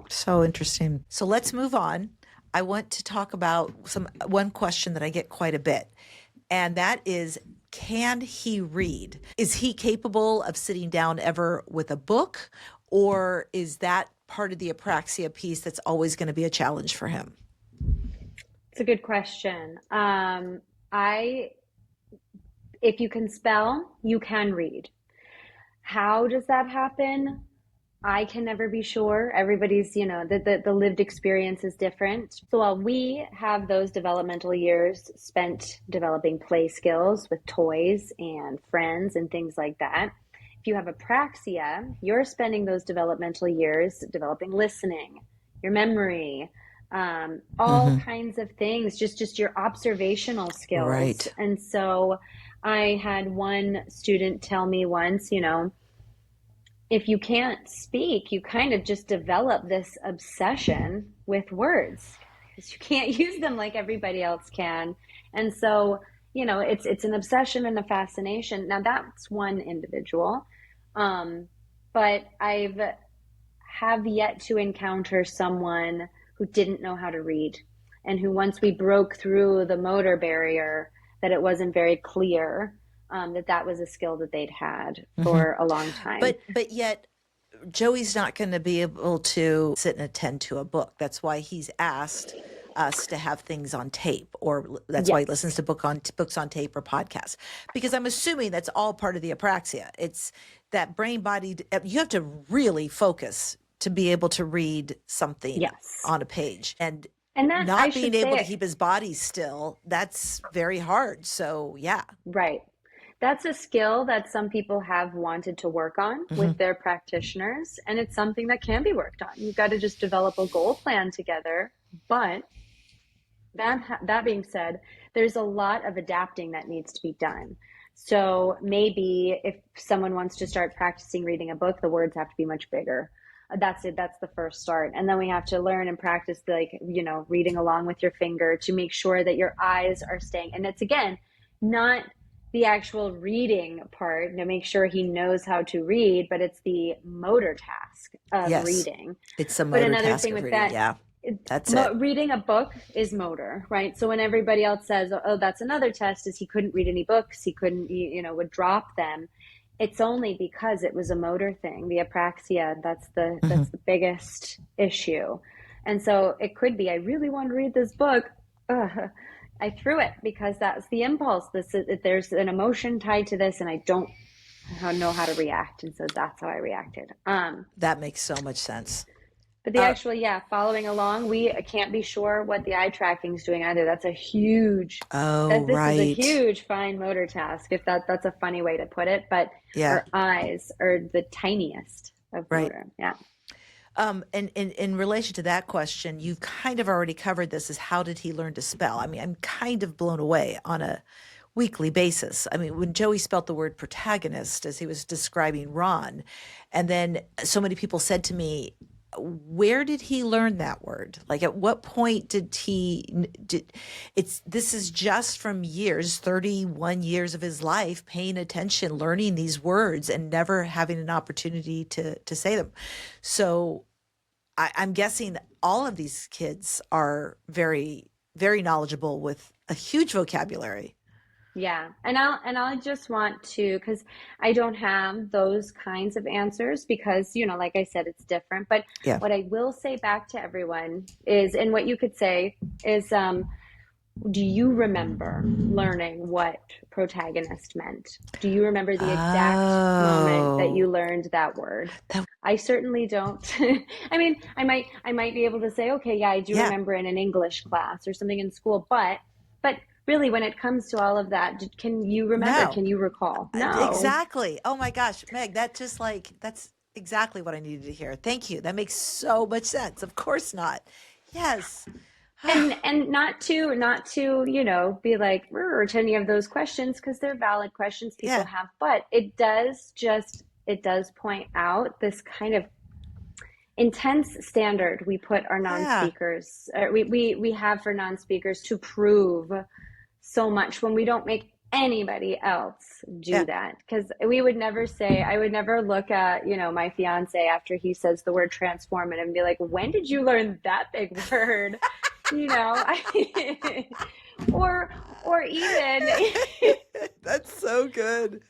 So interesting. So let's move on. I want to talk about one question that I get quite a bit, and that is, can he read? Is he capable of sitting down ever with a book, or is that part of the apraxia piece that's always going to be a challenge for him? It's a good question. I If you can spell, you can read. How does that happen? I can never be sure. Everybody's, the lived experience is different. So while we have those developmental years spent developing play skills with toys and friends and things like that, if you have apraxia, you're spending those developmental years developing listening, your memory, all Mm-hmm. kinds of things, just your observational skills. Right. And so I had one student tell me once, if you can't speak, you kind of just develop this obsession with words because you can't use them like everybody else can. And so, it's an obsession and a fascination. Now that's one individual. But I've have yet to encounter someone who didn't know how to read and who, once we broke through the motor barrier, that it wasn't very clear that that was a skill that they'd had Mm-hmm. for a long time. But yet Joey's not going to be able to sit and attend to a book. That's why he's asked us to have things on tape, or that's why he listens Yes. to books on tape or podcasts. Because I'm assuming that's all part of the apraxia. It's that brain body. You have to really focus to be able to read something Yes. on a page, and And that, I not being should able say to it, keep his body still. That's very hard. So yeah. right. That's a skill that some people have wanted to work on Hmm. with their practitioners, and it's something that can be worked on. You've got to just develop a goal plan together. But that being said, there's a lot of adapting that needs to be done. So maybe if someone wants to start practicing reading a book, the words have to be much bigger. That's it. That's the first start. And then we have to learn and practice, like, reading along with your finger to make sure that your eyes are staying. And it's, again, not the actual reading part to make sure he knows how to read, but it's the motor task of Yes, reading. it's a But motor another task thing of with reading. that, Yeah, that's it. reading a book is motor, right? So when everybody else says, "Oh, that's another test," is he couldn't read any books, he couldn't, would drop them. It's only because it was a motor thing, the apraxia. That's the Hmm. that's the biggest issue, and so it could be, I really want to read this book. Ugh, I threw it because that's the impulse. There's an emotion tied to this, and I don't know how to react, and so that's how I reacted. That makes so much sense. But the Uh, actual, yeah, following along, we can't be sure what the eye tracking is doing either. That's a huge, oh, that this is a right. huge fine motor task, if that's a funny way to put it. But Yeah, our eyes are the tiniest of right. motor. Yeah. And in relation to that question, you've kind of already covered this, is how did he learn to spell? I mean, I'm kind of blown away on a weekly basis. I mean, when Joey spelt the word protagonist as he was describing Ron, and then so many people said to me, where did he learn that word? Like, at what point did this is just from years, 31 years of his life paying attention, learning these words and never having an opportunity to say them. So I'm guessing all of these kids are very, very knowledgeable with a huge vocabulary. Yeah. And I just want to, because I don't have those kinds of answers because, like I said, it's different. But Yeah. what I will say back to everyone is, and what you could say is, do you remember learning what protagonist meant? Do you remember the exact moment that Oh, you learned that word? that, I certainly don't. I mean, I might be able to say, okay, yeah, I do yeah. remember in an English class or something in school, but really when it comes to all of that, can you remember? No, Can you recall? No. exactly. Oh my gosh, Meg, that's exactly what I needed to hear. Thank you. That makes so much sense. Of course not. Yes. And not to be like to any of those questions, because they're valid questions people Yeah. have, but it does point out this kind of intense standard we put our Yeah. non-speakers, we have for non-speakers, to prove so much when we don't make anybody else do Yeah. that. Because I would never look at, my fiance after he says the word transformative and be like, when did you learn that big word? I, or even That's so good.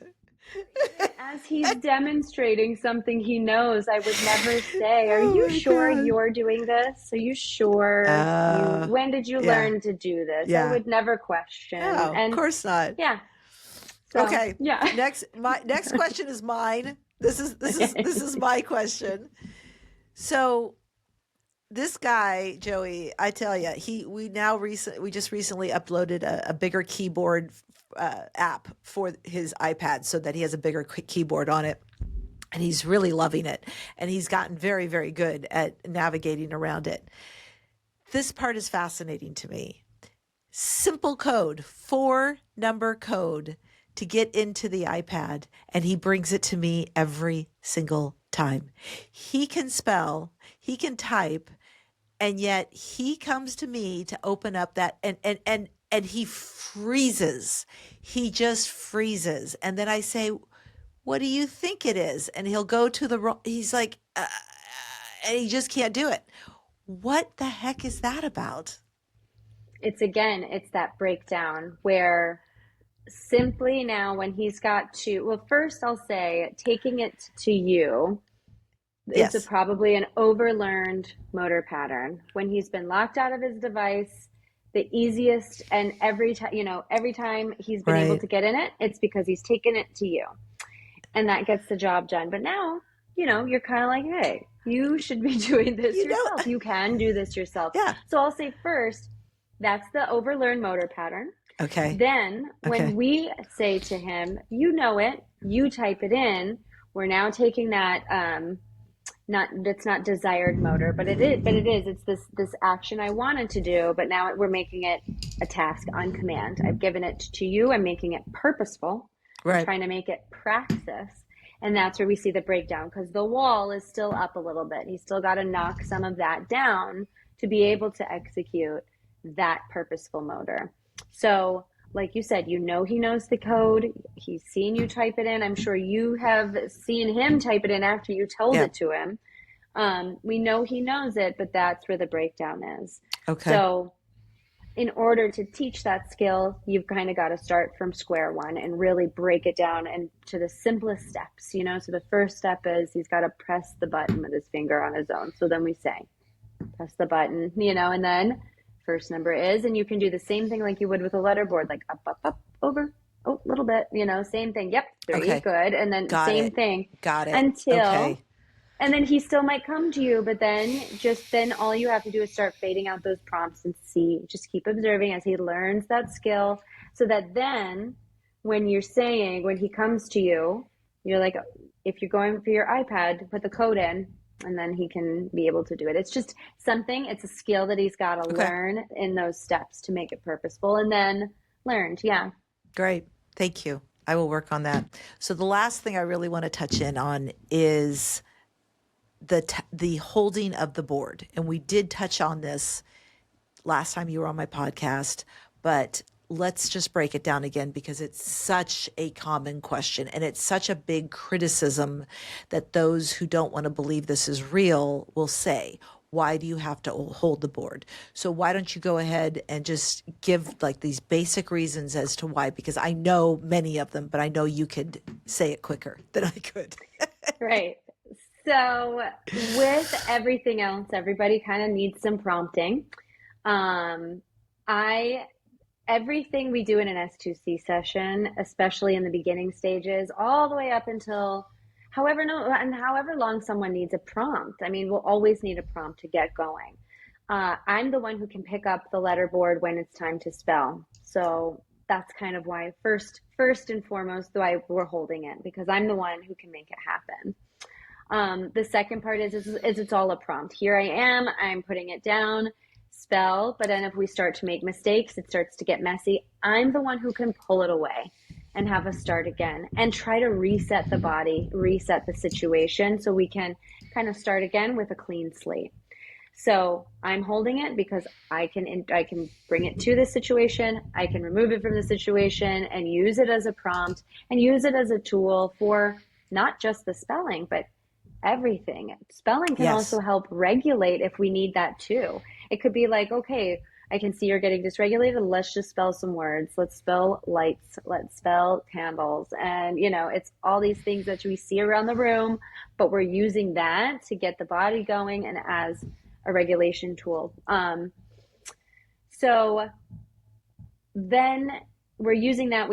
even as he's demonstrating something he knows, I would never say, "Are Oh you my sure God. you're doing this? Are you sure Uh, when did you yeah. learn to do this?" I Yeah. would never question. No, of And course not. yeah, so Okay. yeah. My next question is mine. This is my question. So this guy, Joey, I tell you, we just recently uploaded a bigger keyboard app for his iPad so that he has a bigger keyboard on it. And he's really loving it. And he's gotten very, very good at navigating around it. This part is fascinating to me. Simple code, 4-number code to get into the iPad, and he brings it to me every single time. He can spell, he can type, and yet he comes to me to open up that, and he freezes. He just freezes. And then I say, what do you think it is? And he'll go to he's like, and he just can't do it. What the heck is that about? It's that breakdown where simply now when he's got to, well, first I'll say taking it to you is Yes. probably an overlearned motor pattern. When he's been locked out of his device, the easiest, and every time he's been able Right. to get in it, it's because he's taken it to you. And that gets the job done. But now, you're kind of like, hey, you should be doing this You know, yourself. You can do this yourself. yeah. So I'll say first, that's the overlearned motor pattern. Okay. Then Okay. when we say to him, you know it, you type it in, we're now taking that, it's not desired motor, but it is, it's this action I wanted to do, but now we're making it a task on command. I've given it to you. I'm making it purposeful. I'm Right. trying to make it praxis. And that's where we see the breakdown, because the wall is still up a little bit. He's still got to knock some of that down to be able to execute that purposeful motor. So like you said, he knows the code. He's seen you type it in. I'm sure you have seen him type it in after you told Yeah. it to him. We know he knows it, but that's where the breakdown is. Okay. So in order to teach that skill, you've kind of got to start from square one and really break it down and to the simplest steps, So the first step is he's got to press the button with his finger on his own. So then we say, press the button, and then first number is, and you can do the same thing like you would with a letterboard, like up, over, oh, little bit, same thing. Yep, 3, Okay. good. And then Got same it. thing Got it. until, Okay. and then he still might come to you, but then all you have to do is start fading out those prompts and just keep observing as he learns that skill, so that then when he comes to you, you're like, if you're going for your iPad, put the code in, and then he can be able to do it. It's just it's a skill that he's got to Okay. learn in those steps to make it purposeful and then learned. Yeah. Great. Thank you. I will work on that. So the last thing I really want to touch in on is the holding of the board. And we did touch on this last time you were on my podcast, but let's just break it down again because it's such a common question and it's such a big criticism that those who don't want to believe this is real will say, why do you have to hold the board? So why don't you go ahead and just give like these basic reasons as to why, because I know many of them, but I know you could say it quicker than I could. Right. So with everything else, everybody kind of needs some prompting. Everything we do in an S2C session, especially in the beginning stages, all the way up until however long someone needs a prompt. I mean, we'll always need a prompt to get going. I'm the one who can pick up the letterboard when it's time to spell. So that's kind of why first and foremost, why we're holding it, because I'm the one who can make it happen. The second part is it's all a prompt. Here I am, I'm putting it down, spell, but then if we start to make mistakes, it starts to get messy. I'm the one who can pull it away and have us start again and try to reset the body, reset the situation so we can kind of start again with a clean slate. So I'm holding it because I can bring it to the situation, I can remove it from the situation and use it as a prompt and use it as a tool for not just the spelling, but everything. Spelling can also help regulate if we need that too. It could be like, okay, I can see you're getting dysregulated. Let's just spell some words. Let's spell lights. Let's spell candles. And, it's all these things that we see around the room, but we're using that to get the body going and as a regulation tool. So then we're using that.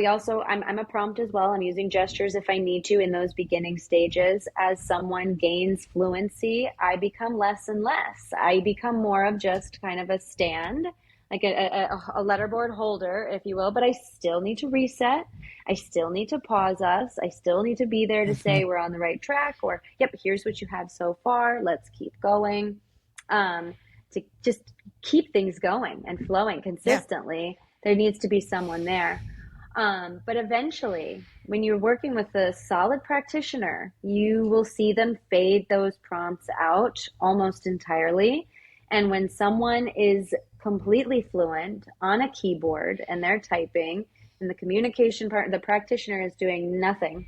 I'm a prompt as well. I'm using gestures if I need to in those beginning stages. As someone gains fluency, I become less and less. I become more of just kind of a stand, like a letterboard holder, if you will, but I still need to reset. I still need to pause us. I still need to be there to say we're on the right track, or, yep, here's what you have so far. Let's keep going. to just keep things going and flowing Yeah. consistently, there needs to be someone there. But eventually, when you're working with a solid practitioner, you will see them fade those prompts out almost entirely. And when someone is completely fluent on a keyboard and they're typing, and the communication part, the practitioner is doing nothing,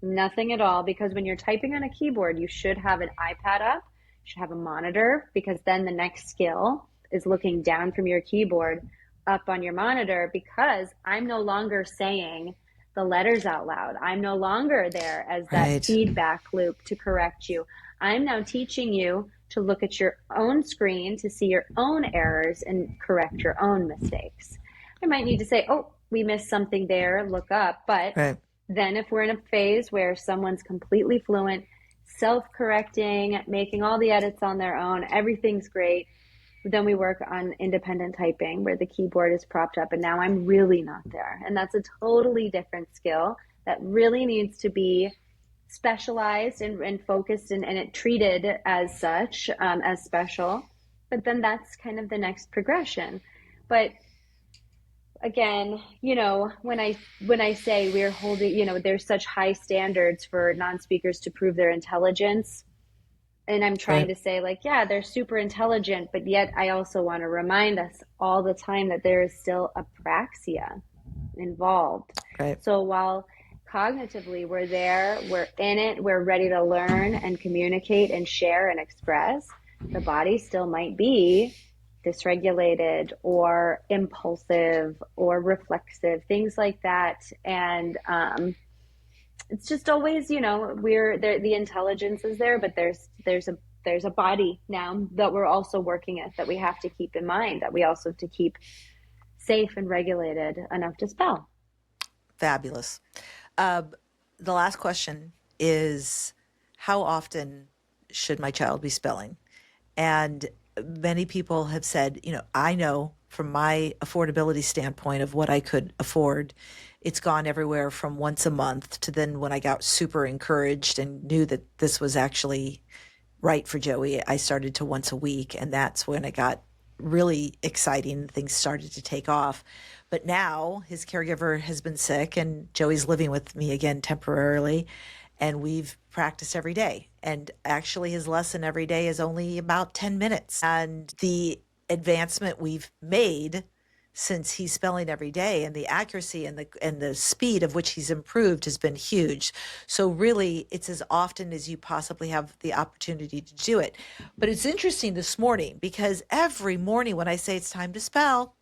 nothing at all. Because when you're typing on a keyboard, you should have an iPad up, you should have a monitor, because then the next skill is looking down from your keyboard up on your monitor, because I'm no longer saying the letters out loud. I'm no longer there as that Right. feedback loop to correct you. I'm now teaching you to look at your own screen to see your own errors and correct your own mistakes. I might need to say, oh, we missed something there, look up. But Right. then if we're in a phase where someone's completely fluent, self-correcting, making all the edits on their own, everything's great, then we work on independent typing where the keyboard is propped up, and now I'm really not there. And that's a totally different skill that really needs to be specialized and focused and it treated as such, as special. But then that's kind of the next progression. But again, when I say we're holding, there's such high standards for non-speakers to prove their intelligence, and I'm trying Right. to say, like, yeah, they're super intelligent, but yet I also want to remind us all the time that there is still apraxia involved. Right. So while cognitively we're there, we're in it, we're ready to learn and communicate and share and express, the body still might be dysregulated or impulsive or reflexive, things like that. And it's just always, we're there, the intelligence is there, but there's a body now that we're also working at, that we have to keep in mind, that we also have to keep safe and regulated enough to spell. Fabulous. Uh, the last question is, how often should my child be spelling? And many people have said, I know from my affordability standpoint of what I could afford, it's gone everywhere from once a month to then when I got super encouraged and knew that this was actually right for Joey, I started to once a week. And that's when it got really exciting. Things started to take off. But now his caregiver has been sick and Joey's living with me again temporarily. And we've practiced every day. And actually, his lesson every day is only about 10 minutes. And the advancement we've made since he's spelling every day and the accuracy and the speed of which he's improved has been huge. So really, it's as often as you possibly have the opportunity to do it. But it's interesting this morning because every morning when I say it's time to spell,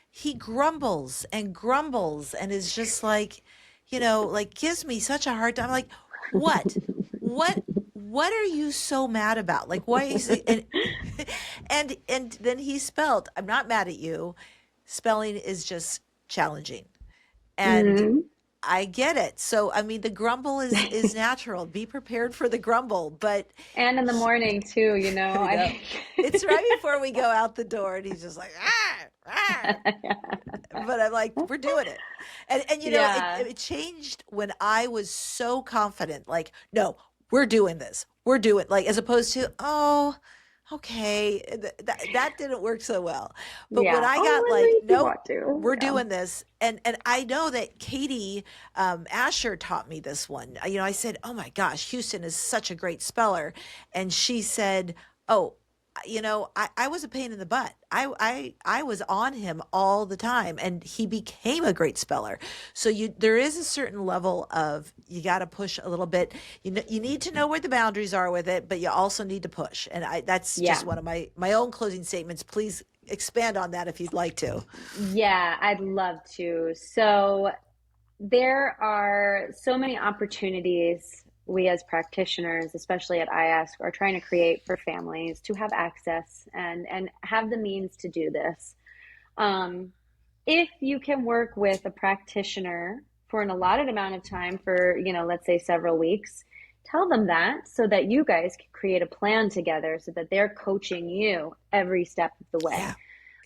he grumbles and is just like, like gives me such a hard time. Like, what? What are you so mad about? Like, why is it? And then he spelled, I'm not mad at you. Spelling is just challenging. And Mm-hmm. I get it. So, I mean, the grumble is natural. Be prepared for the grumble, but And in the morning too, I know I it's right before we go out the door, and he's just like, ah, ah. But I'm like, we're doing it. And yeah, it changed when I was so confident, like, no, we're doing this. We're doing like as opposed to, oh, okay, that didn't work so well. But when yeah. I got Oh, I like, know you nope, want to. we're Yeah. doing this. And I know that Katie Asher taught me this one. I said, oh my gosh, Houston is such a great speller. And she said, oh, I was a pain in the butt. I was on him all the time and he became a great speller. So there is a certain level of, you got to push a little bit. You need to know where the boundaries are with it, but you also need to push. And that's Yeah. just one of my own closing statements. Please expand on that if you'd like to. Yeah, I'd love to. So there are so many opportunities we as practitioners, especially at IASC, are trying to create for families to have access and have the means to do this. Um, if you can work with a practitioner for an allotted amount of time for, let's say several weeks, tell them that so that you guys can create a plan together so that they're coaching you every step of the way. Yeah.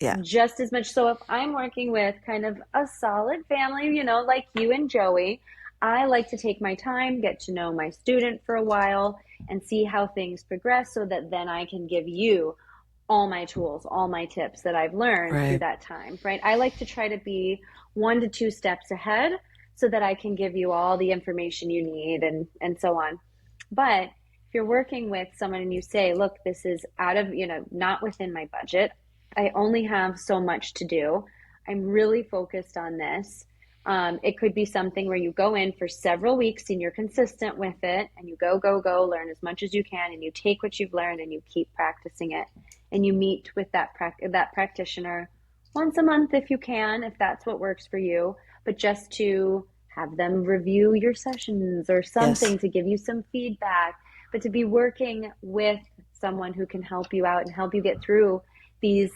Yeah. Just as much so if I'm working with kind of a solid family, like you and Joey, I like to take my time, get to know my student for a while and see how things progress so that then I can give you all my tools, all my tips that I've learned through Right. that time, right? I like to try to be 1 to 2 steps ahead so that I can give you all the information you need and so on. But if you're working with someone and you say, look, this is out of, not within my budget. I only have so much to do. I'm really focused on this. It could be something where you go in for several weeks and you're consistent with it and you go, learn as much as you can and you take what you've learned and you keep practicing it. And you meet with that practitioner once a month if you can, if that's what works for you, but just to have them review your sessions or Yes. something to give you some feedback, but to be working with someone who can help you out and help you get through these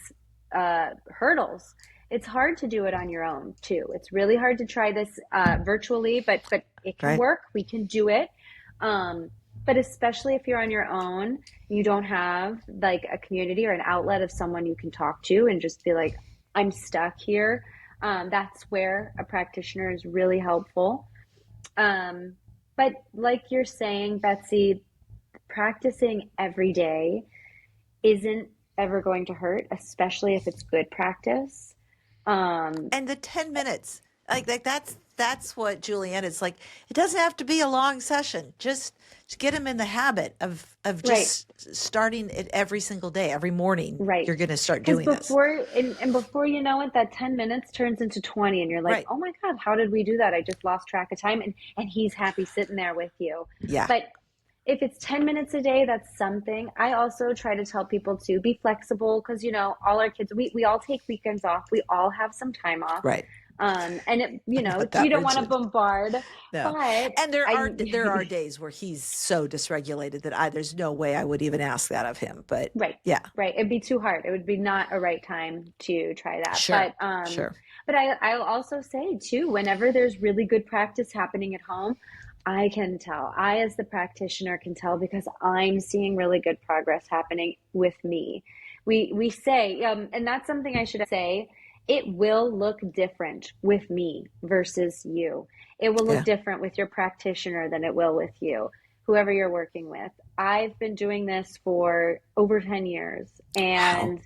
hurdles. It's hard to do it on your own too. It's really hard to try this virtually, but it can Right. work. We can do it. But especially if you're on your own, you don't have like a community or an outlet of someone you can talk to and just be like, I'm stuck here. That's where a practitioner is really helpful. But like you're saying, Betsy, practicing every day isn't ever going to hurt, especially if it's good practice. Um, And the 10 minutes, like that's what Julianne is like. It doesn't have to be a long session. Just get him in the habit of right, just starting it every single day, every morning. right. You're going to start Because doing this. before you know it, that 10 minutes turns into 20 and you're like, Right. oh my God, how did we do that? I just lost track of time. And he's happy sitting there with you. Yeah. But if it's 10 minutes a day, that's something. I also try to tell people to be flexible because, all our kids, we all take weekends off. We all have some time off. Right. And it, Not you that don't want to rigid. bombard, No. but And there are I, days where he's so dysregulated that there's no way I would even ask that of him. But right, yeah, right. It'd be too hard. It would be not a right time to try that. sure. Sure. But I'll also say too, whenever there's really good practice happening at home, I can tell. I, as the practitioner, can tell because I'm seeing really good progress happening with me. We say, and that's something I should say. It will look different with me versus you. It will look Yeah. different with your practitioner than it will with you, whoever you're working with. I've been doing this for over 10 years, Wow. and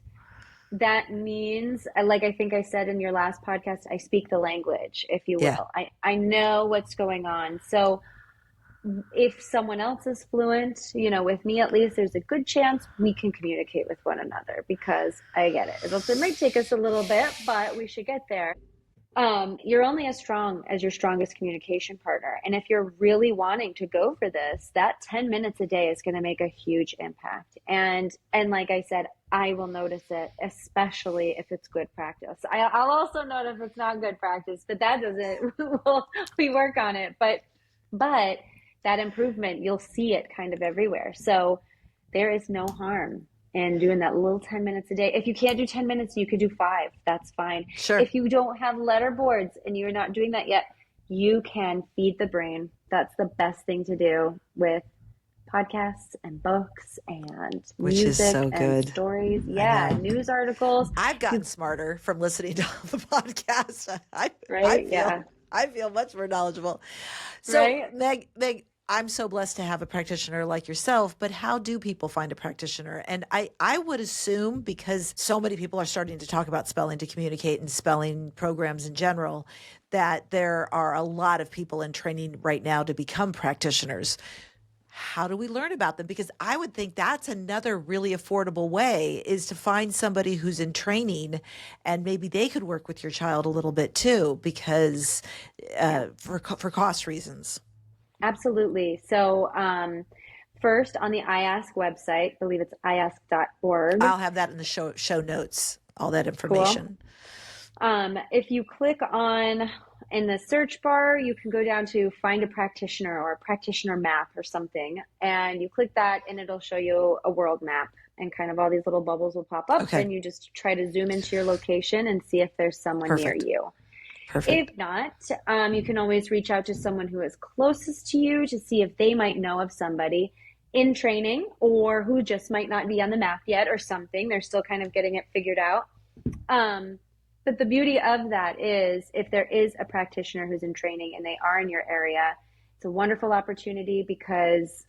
that means, like I think I said in your last podcast, I speak the language, if you Yeah. will. I know what's going on. So if someone else is fluent, with me at least, there's a good chance we can communicate with one another because I get it. It might take us a little bit, but we should get there. You're only as strong as your strongest communication partner. And if you're really wanting to go for this, that 10 minutes a day is going to make a huge impact. And like I said, I will notice it, especially if it's good practice. I'll also note if it's not good practice, but that doesn't, we work on it. But that improvement, you'll see it kind of everywhere. So there is no harm in doing that little 10 minutes a day. If you can't do 10 minutes, you could do 5. That's fine. Sure. If you don't have letter boards and you're not doing that yet, you can feed the brain. That's the best thing to do with podcasts and books and Which is music so and good. stories. I Yeah, know. news articles. I've gotten You smarter from listening to the podcast. I right? feel Yeah. I feel much more knowledgeable. So Right? Meg, I'm so blessed to have a practitioner like yourself, but how do people find a practitioner? And I would assume because so many people are starting to talk about spelling to communicate and spelling programs in general, that there are a lot of people in training right now to become practitioners. How do we learn about them? Because I would think that's another really affordable way is to find somebody who's in training and maybe they could work with your child a little bit too, because Yeah. for cost reasons. Absolutely. So, first on the IASK website, I believe it's iask.org. I'll have that in the show notes, all that Cool. information. If you click on in the search bar, you can go down to find a practitioner or a practitioner map or something. And you click that and it'll show you a world map and kind of all these little bubbles will pop up. Okay, And you just try to zoom into your location and see if there's someone near perfect. you. If Perfect. not, you can always reach out to someone who is closest to you to see if they might know of somebody in training or who just might not be on the map yet or something. They're still kind of getting it figured out. Um, but the beauty of that is if there is a practitioner who's in training and they are in your area, it's a wonderful opportunity because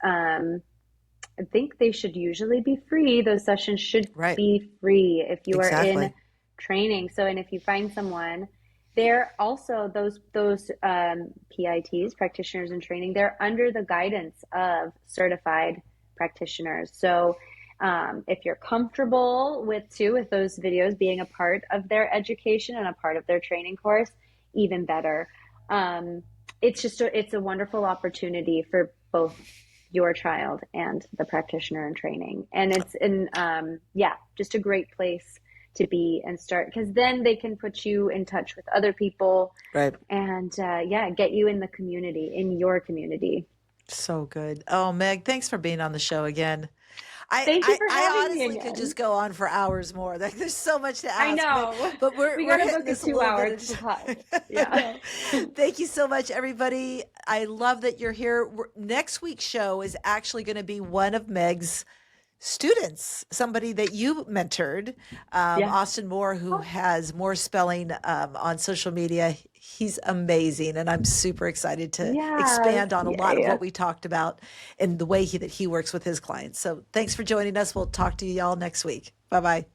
I think they should usually be free. Those sessions should Right. be free if you are in Exactly. training. So, and if you find someone, they're also those PITs, practitioners in training. They're under the guidance of certified practitioners. So, if you're comfortable with those videos being a part of their education and a part of their training course, even better. Um, it's a wonderful opportunity for both your child and the practitioner in training, and it's in yeah, just a great place to be and start, because then they can put you in touch with other people Right. and yeah, get you in the community, in your community. So good. Oh, Meg, thanks for being on the show again. I, Thank you I, for I having me honestly could again. just go on for hours more. Like, there's so much to I ask, know. but We we're got to hitting book a this a two little bit hour at to a talk. time. I Yeah. know. Thank you so much, everybody. I love that you're here. Next week's show is actually going to be one of Meg's students, somebody that you mentored, Yeah. Austin Moore, who Oh, has more spelling on social media. He's amazing, and I'm super excited to yes. expand on a lot of Yay. what we talked about and the way that he works with his clients. So thanks for joining us. We'll talk to you all next week. Bye bye.